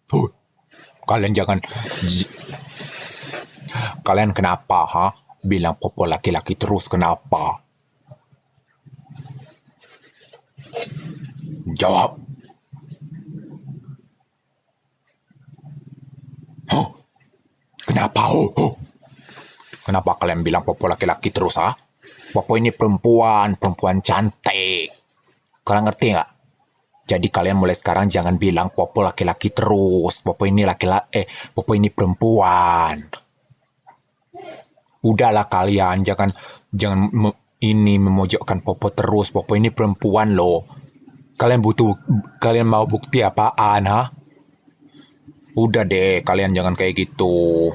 Huh, kalian jangan, kalian kenapa, ha? Bilang Popo laki-laki terus kenapa? Jawab. Huh, kenapa? Kenapa kalian bilang Popo laki-laki terus, ha? Popo ini perempuan cantik. Kalian ngerti nggak? Jadi kalian mulai sekarang jangan bilang Popo laki-laki terus. Popo ini Popo ini perempuan. Udahlah kalian, jangan memojokkan Popo terus. Popo ini perempuan loh. Kalian mau bukti apaan, ha? Udah deh, kalian jangan kayak gitu.